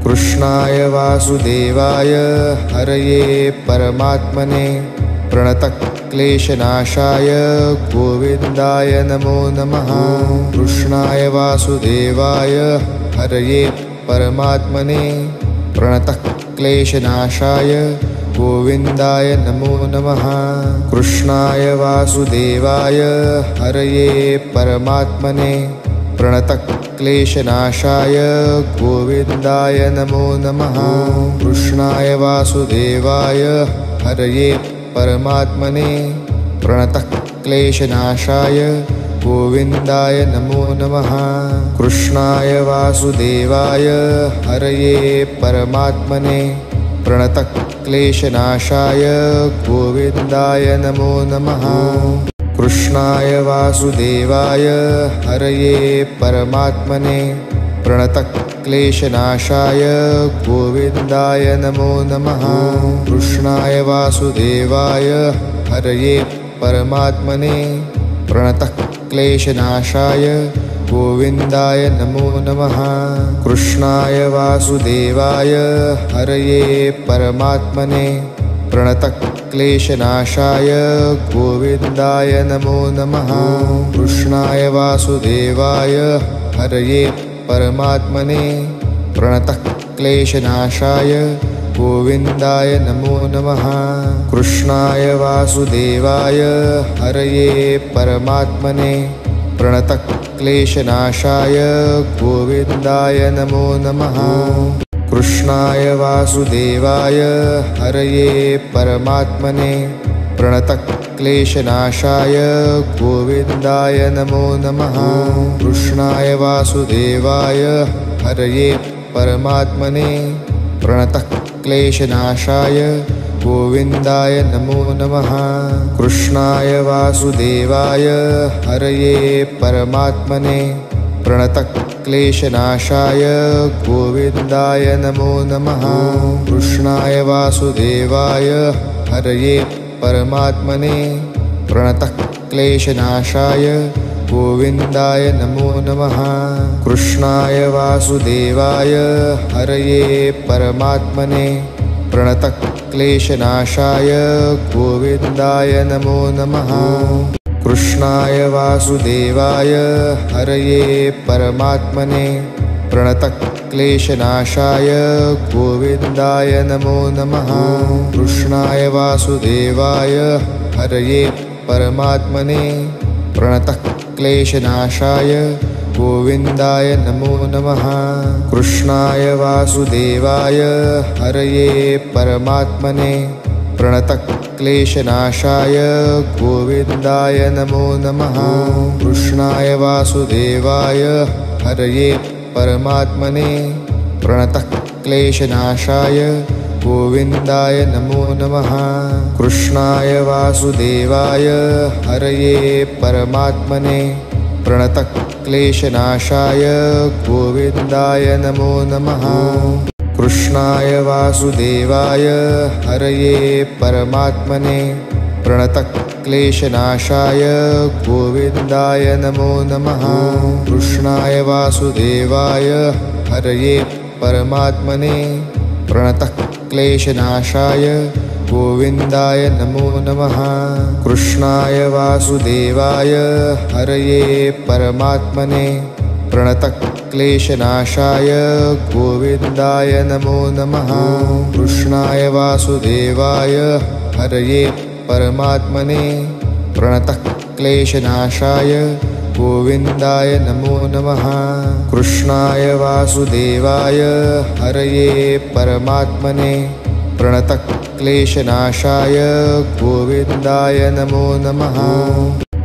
कृष्णाय वासुदेवाय हरये परमात्मने प्रणतक्लेशनाशाय गोविन्दाय नमो नमः। कृष्णाय वासुदेवाय हरये परमात्मने प्रणतक्लेशनाशाय गोविन्दाय नमो नमः। कृष्णाय वासुदेवाय हरये परमात्मने प्रणतक्लेशनाशाय गोविन्दाय नमो नमः। कृष्णाय वासुदेवाय हरये परमात्मने प्रणतक्लेशनाशाय गोविन्दाय नमो नमः। कृष्णाय वासुदेवाय हरये परमात्मने प्रणतक्लेशनाशाय गोविन्दाय नमो नमः। कृष्णाय वासुदेवाय हरये परमात्मने प्रणतक्लेशनाशाय गोविन्दाय नमो नमः। कृष्णाय वासुदेवाय हरये परमात्मने प्रणतक्लेशनाशाय गोविन्दाय नमो नमः। कृष्णाय वासुदेवाय हरये परमात्मने प्रणतक्लेशनाशाय गोविन्दाय नमो नमः। कृष्णाय वासुदेवाय हरये परमात्मने प्रणतक्लेशनाशाय गोविन्दाय नमो नमः। कृष्णाय वासुदेवाय हरये परमात्मने प्रणतक्लेशनाशाय गोविन्दाय नमो नमः। कृष्णाय वासुदेवाय हरये परमात्मने प्रणतक्लेशनाशाय गोविन्दाय नमो नमः। कृष्णाय वासुदेवाय हरये परमात्मने प्रणतक्लेशनाशाय गोविन्दाय नमो नमः। कृष्णाय वासुदेवाय हरये परमात्मने प्रणतक्लेशनाशाय गोविन्दाय नमो नमः। कृष्णाय वासुदेवाय हरये परमात्मने प्रणतक्लेशनाशाय गोविन्दाय नमो नमः। कृष्णाय वासुदेवाय हरये परमात्मने प्रणतक्लेशनाशाय गोविन्दाय नमो नमः। कृष्णाय वासुदेवाय हरये परमात्मने प्रणतक्लेशनाशाय गोविन्दाय नमो नमः। कृष्णाय वासुदेवाय हरये परमात्मने प्रणतक्लेशनाशाय गोविन्दाय नमो नमः। कृष्णाय वासुदेवाय हरये परमात्मने प्रणतक्लेशनाशाय गोविन्दाय नमो नमः। कृष्णाय वासुदेवाय हरये परमात्मने प्रणतक्लेशनाशाय गोविन्दाय नमो नमः। कृष्णाय वासुदेवाय हरये परमात्मने प्रणतक्लेशनाशाय गोविन्दाय नमो नमः। कृष्णाय वासुदेवाय हरये परमात्मने प्रणतक्लेशनाशाय गोविन्दाय नमो नमः। कृष्णाय वासुदेवाय हरये परमात्मने प्रणतक्लेशनाशाय गोविन्दाय नमो नमः। कृष्णाय वासुदेवाय हरये परमात्मने प्रणतक्लेशनाशाय गोविन्दाय नमो नमः। कृष्णाय वासुदेवाय हरये परमात्मने प्रणतक्लेशनाशाय गोविन्दाय नमो नमः। कृष्णाय वासुदेवाय हरये परमात्मने प्रणतक्लेशनाशाय गोविन्दाय नमो नमः।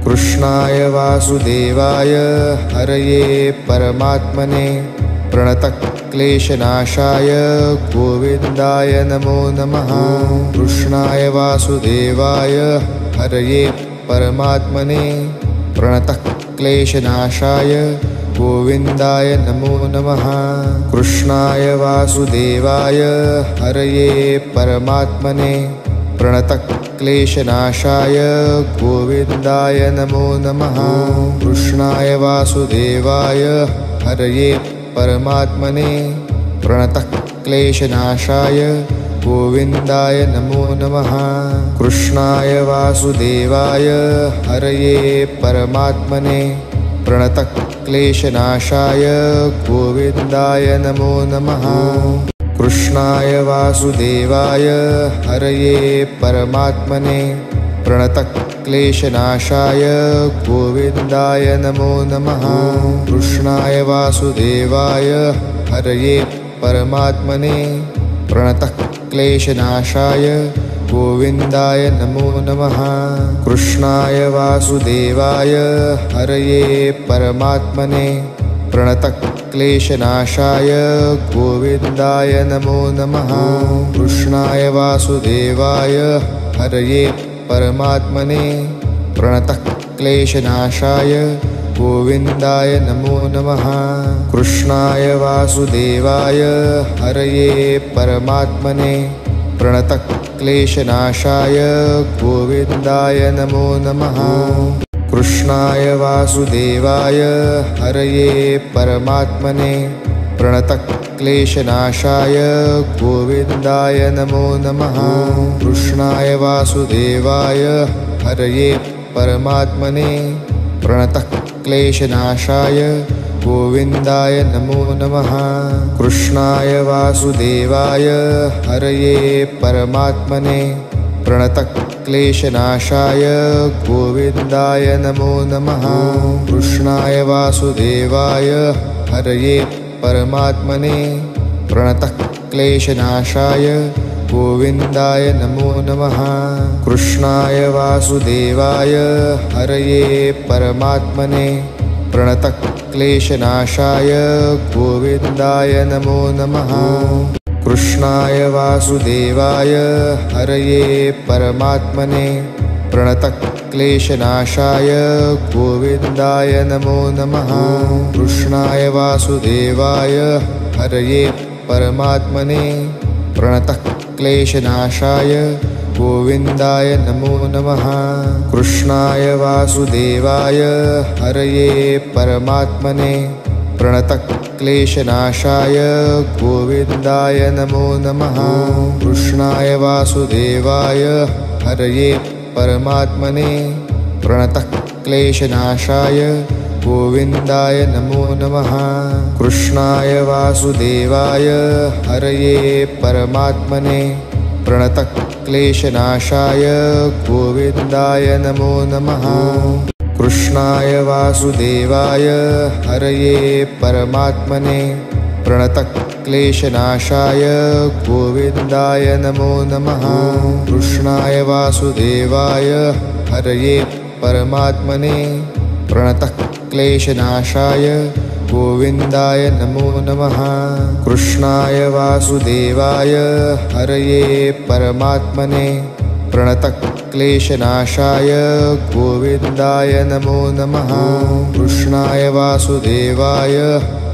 कृष्णाय वासुदेवाय हरये परमात्मने प्रणतक्लेशनाशाय गोविन्दाय नमो नमः। कृष्णाय वासुदेवाय हरये परमात्मने प्रणतक्लेशनाशाय गोविन्दाय नमो नमः। कृष्णाय वासुदेवाय हरये परमात्मने प्रणतक्लेशनाशाय गोविन्दाय नमो नमः। कृष्णाय वासुदेवाय हरये परमात्मने प्रणतः क्लेशनाशाय गोविन्दाय नमो नमः। कृष्णाय वासुदेवाय हरये परमात्मने प्रणतः क्लेशनाशाय गोविन्दाय नमो नमः। कृष्णाय वासुदेवाय हरये परमात्मने प्रणतः क्लेशनाशाय गोविन्दाय नमो नमः। कृष्णाय वासुदेवाय हरये परमात्मने प्रणतः क्लेशनाशाय गोविन्दाय नमो नमः। कृष्णाय वासुदेवाय हरये परमात्मने प्रणतः क्लेशनाशाय गोविन्दाय नमो नमः। कृष्णाय वासुदेवाय हरये परमात्मने प्रणतः क्लेशनाशाय गोविन्दाय नमो नमः। कृष्णाय वासुदेवाय हरये परमात्मने प्रणतः क्लेशनाशाय गोविन्दाय नमो नमः। कृष्णाय वासुदेवाय हरये परमात्मने प्रणतः क्लेशनाशाय गोविन्दाय नमो नमः। कृष्णाय वासुदेवाय हरये परमात्मने प्रणतः क्लेशनाशाय गोविन्दाय नमो नमः। कृष्णाय वासुदेवाय हरये परमात्मने प्रणतः क्लेशनाशाय गोविन्दाय नमो नमः। कृष्णाय वासुदेवाय हरये परमात्मने प्रणतः क्लेशनाशाय गोविन्दाय नमो नमः। कृष्णाय वासुदेवाय हरये परमात्मने प्रणतः क्लेशनाशाय गोविन्दाय नमो नमः। कृष्णाय वासुदेवाय हरये परमात्मने प्रणतः क्लेशनाशाय गोविन्दाय नमो नमः। कृष्णाय वासुदेवाय हरये परमात्मने प्रणतः क्लेशनाशाय गोविन्दाय नमो नमः। कृष्णाय वासुदेवाय हरये परमात्मने प्रणतः क्लेशनाशाय गोविन्दाय नमो नमः। कृष्णाय वासुदेवाय हरये परमात्मने प्रणतः क्लेशनाशाय गोविन्दाय नमो नमः। कृष्णाय वासुदेवाय हरये परमात्मने प्रणतः क्लेशनाशाय गोविन्दाय नमो नमः। कृष्णाय वासुदेवाय हरये परमात्मने प्रणतः क्लेशनाशाय गोविन्दाय नमो नमः। कृष्णाय वासुदेवाय हरये परमात्मने प्रणतः क्लेशनाशाय गोविन्दाय नमो नमः। कृष्णाय वासुदेवाय हरये परमात्मने प्रणतः क्लेशनाशाय गोविन्दाय नमो नमः। कृष्णाय वासुदेवाय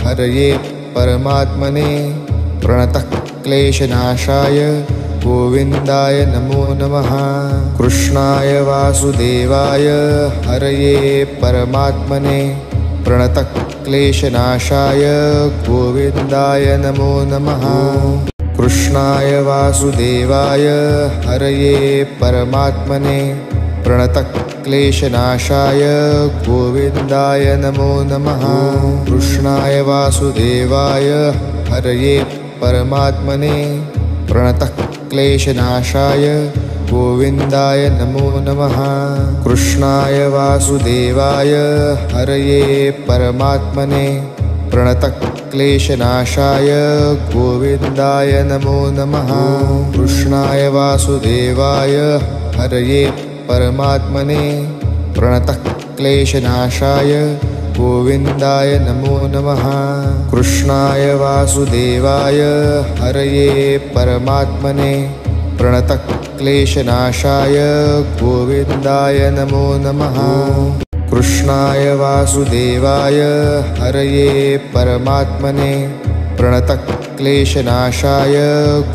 हरये परमात्मने प्रणतः क्लेशनाशाय गोविन्दाय नमो नमः। कृष्णाय वासुदेवाय हरये परमात्मने प्रणतः क्लेशनाशाय गोविन्दाय नमो नमः। कृष्णाय वासुदेवाय हरये परमात्मने प्रणतः क्लेशनाशाय गोविन्दाय नमो नमः। कृष्णाय वासुदेवाय हरये परमात्मने प्रणतः क्लेशनाशाय गोविन्दाय नमो नमः। कृष्णाय वासुदेवाय हरये परमात्मने प्रणतः क्लेशनाशाय गोविन्दाय नमो नमः। कृष्णाय वासुदेवाय हरये परमात्मने प्रणतः क्लेशनाशाय गोविन्दाय नमो नमः। कृष्णाय वासुदेवाय हरये परमात्मने प्रणतः क्लेशनाशाय गोविन्दाय नमो नमः। कृष्णाय वासुदेवाय हरये परमात्मने प्रणतः क्लेशनाशाय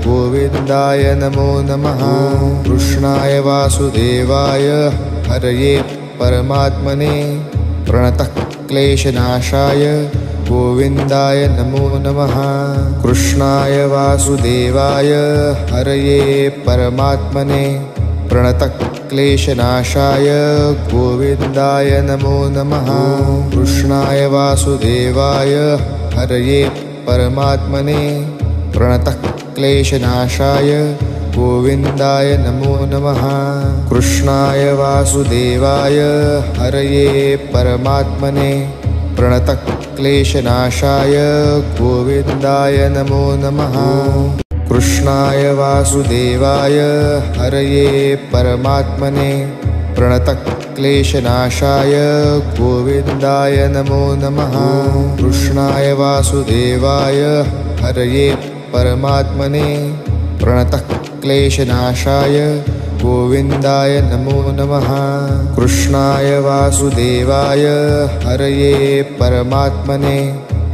गोविन्दाय नमो नमः। कृष्णाय वासुदेवाय हरये परमात्मने प्रणतः क्लेशनाशाय गोविन्दाय नमो नमः। कृष्णाय वासुदेवाय हरये परमात्मने प्रणतक्लेशनाशाय गोविन्दाय नमो नमः। कृष्णाय वासुदेवाय हरये परमात्मने प्रणतक्लेशनाशाय गोविन्दाय नमो नमः। कृष्णाय वासुदेवाय हरये परमात्मने प्रणतक्लेशनाशाय गोविन्दाय नमो नमः। कृष्णाय वासुदेवाय हरये परमात्मने प्रणतक्लेशनाशाय गोविन्दाय नमो नमः। कृष्णाय वासुदेवाय हरये परमात्मने प्रणतक्लेशनाशाय गोविन्दाय नमो नमः। कृष्णाय वासुदेवाय हरये परमात्मने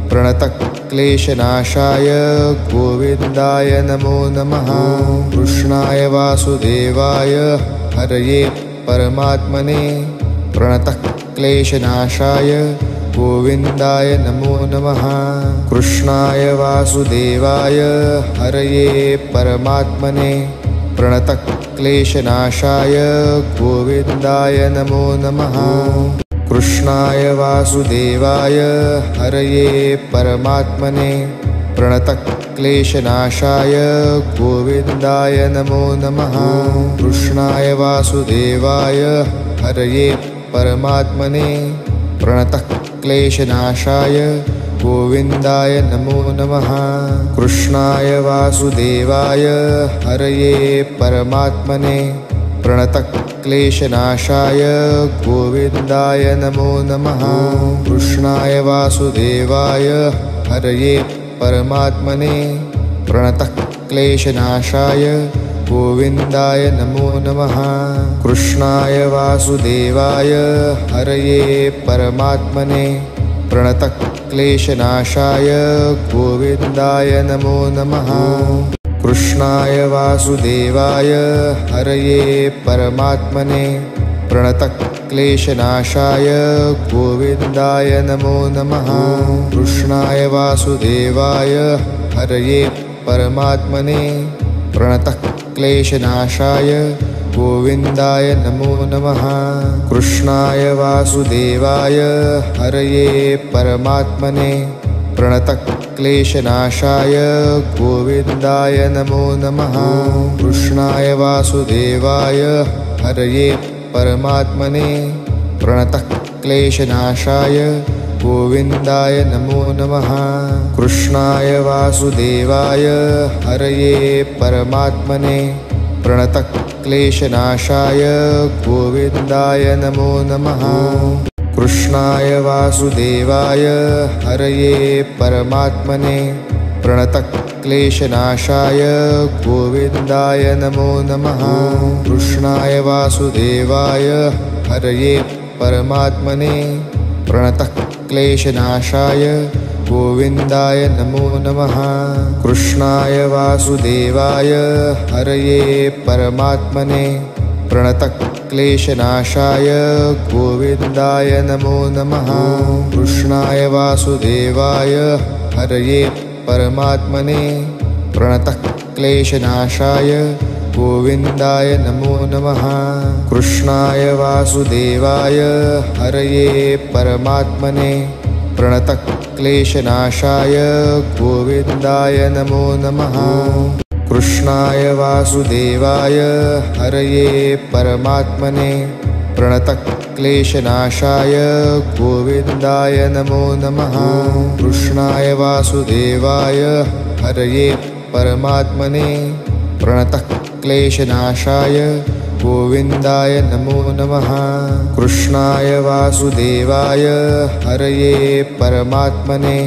प्रणतक्लेशनाशाय गोविन्दाय नमो नमः। कृष्णाय वासुदेवाय हरये परमात्मने प्रणतक्लेशनाशाय गोविन्दाय नमो नमः। कृष्णाय वासुदेवाय हरये परमात्मने प्रणतक्लेशनाशाय गोविन्दाय नमो नमः। कृष्णाय वासुदेवाय हरये परमात्मने प्रणतक्लेशनाशाय गोविन्दाय नमो नमः। कृष्णाय वासुदेवाय हरये परमात्मने प्रणतक्लेशनाशाय गोविन्दाय नमो नमः। कृष्णाय वासुदेवाय हरये परमात्मने प्रणतक्लेशनाशाय गोविन्दाय नमो नमः। कृष्णाय वासुदेवाय हरये परमात्मने प्रणतक्लेशनाशाय गोविन्दाय नमो नमः। कृष्णाय वासुदेवाय हरये परमात्मने प्रणतक्लेशनाशाय गोविन्दाय नमो नमः। कृष्णाय वासुदेवाय हरये परमात्मने प्रणतक्लेशनाशाय गोविन्दाय नमो नमः। कृष्णाय वासुदेवाय हरये परमात्मने प्रणतक्लेशनाशाय गोविन्दाय नमो नमः। कृष्णाय वासुदेवाय हरये परमात्मने प्रणतक्लेशनाशाय गोविन्दाय नमो नमः। कृष्णाय वासुदेवाय हरये परमात्मने प्रणतक्लेशनाशाय गोविन्दाय नमो नमः। कृष्णाय वासुदेवाय हरये परमात्मने प्रणतक्लेशनाशाय गोविन्दाय नमो नमः। कृष्णाय वासुदेवाय हरये परमात्मने प्रणतक्लेशनाशाय गोविन्दाय नमो नमः। कृष्णाय वासुदेवाय हरये परमात्मने प्रणतक्लेशनाशाय गोविन्दाय नमो नमः। कृष्णाय वासुदेवाय हरये परमात्मने प्रणतक्लेशनाशाय गोविन्दाय नमो नमः। कृष्णाय वासुदेवाय हरये परमात्मने प्रणतक्लेशनाशाय गोविन्दाय नमो नमः। कृष्णाय वासुदेवाय हरये परमात्मने प्रणतक्लेशनाशाय गोविन्दाय नमो नमः। कृष्णाय वासुदेवाय हरये परमात्मने प्रणतक्लेशनाशाय गोविन्दाय नमो नमः। कृष्णाय वासुदेवाय हरये परमात्मने प्रणतक्लेशनाशाय गोविन्दाय नमो नमः। कृष्णाय वासुदेवाय हरये परमात्मने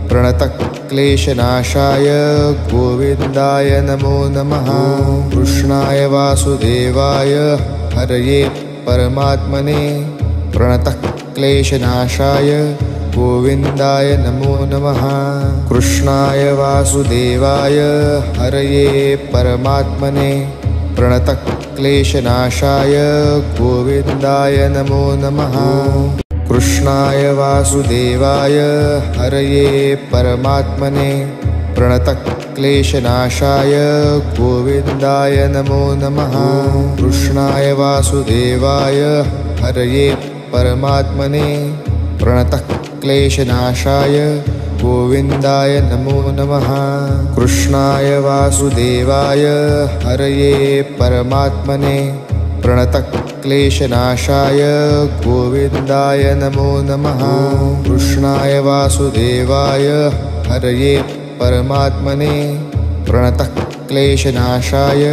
प्रणतक्लेशनाशाय गोविन्दाय नमो नमः। कृष्णाय वासुदेवाय हरये परमात्मने प्रणतक्लेशनाशाय गोविन्दाय नमो नमः। कृष्णाय वासुदेवाय हरये परमात्मने प्रणतक्लेशनाशाय गोविन्दाय नमो नमः। कृष्णाय वासुदेवाय हरये परमात्मने प्रणतक्लेशनाशाय गोविन्दाय नमो नमः। कृष्णाय वासुदेवाय हरये परमात्मने प्रणतक्लेशनाशाय गोविन्दाय नमो नमः। कृष्णाय वासुदेवाय हरये परमात्मने प्रणतक्लेशनाशाय गोविन्दाय नमो नमः। कृष्णाय वासुदेवाय हरये परमात्मने प्रणतक्लेशनाशाय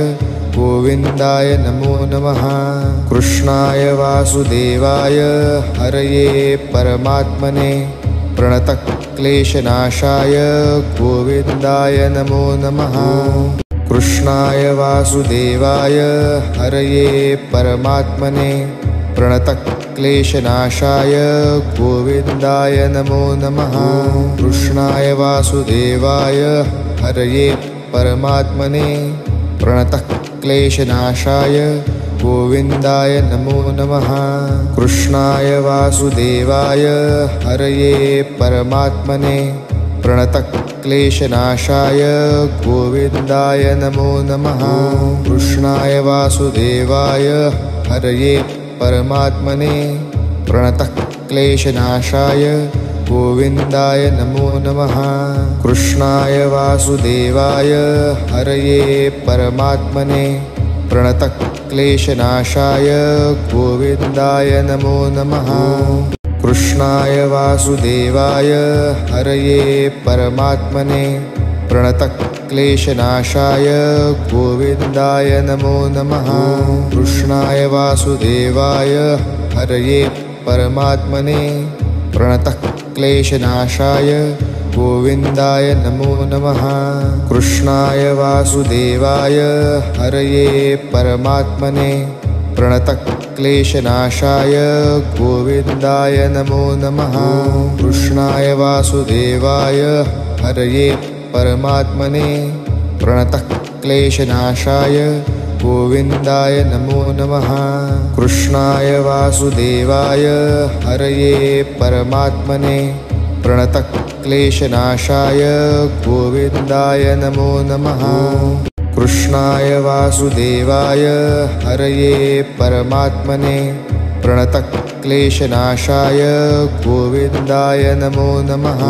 गोविन्दाय नमो नमः। कृष्णाय वासुदेवाय हरये परमात्मने प्रणतक्लेशनाशाय गोविन्दाय नमो नमः। कृष्णाय वासुदेवाय हरये परमात्मने प्रणतक्लेशनाशाय गोविन्दाय नमो नमः। कृष्णाय वासुदेवाय हरये परमात्मने प्रणतक्लेशनाशाय गोविन्दाय नमो नमः। कृष्णाय वासुदेवाय हरये परमात्मने प्रणतक्लेशनाशाय गोविन्दाय नमो नमः। कृष्णाय वासुदेवाय हरये परमात्मने प्रणतक्लेशनाशाय गोविन्दाय नमो नमः। कृष्णाय वासुदेवाय हरये परमात्मने प्रणतक्लेशनाशाय गोविन्दाय नमो नमः। कृष्णाय वासुदेवाय हरये परमात्मने प्रणतक्लेशनाशाय गोविन्दाय नमो नमः। कृष्णाय वासुदेवाय हरये परमात्मने प्रणतक्लेशनाशाय गोविन्दाय नमो नमः। कृष्णाय वासुदेवाय हरये परमात्मने प्रणतक्लेशनाशाय गोविन्दाय नमो नमः। कृष्णाय वासुदेवाय हरये परमात्मने प्रणतक्लेशनाशाय गोविन्दाय नमो नमः। कृष्णाय वासुदेवाय हरये परमात्मने प्रणतक्लेशनाशाय गोविन्दाय नमो नमः। कृष्णाय वासुदेवाय हरये परमात्मने प्रणतक्लेशनाशाय गोविन्दाय नमो नमः।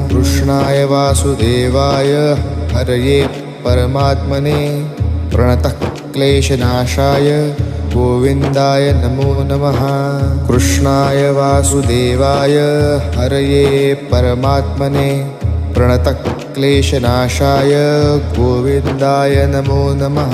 कृष्णाय वासुदेवाय हरये परमात्मने प्रणतक्लेशनाशाय गोविन्दाय नमो नमः। कृष्णाय वासुदेवाय हरये परमात्मने प्रणतक्लेशनाशाय गोविन्दाय नमो नमः।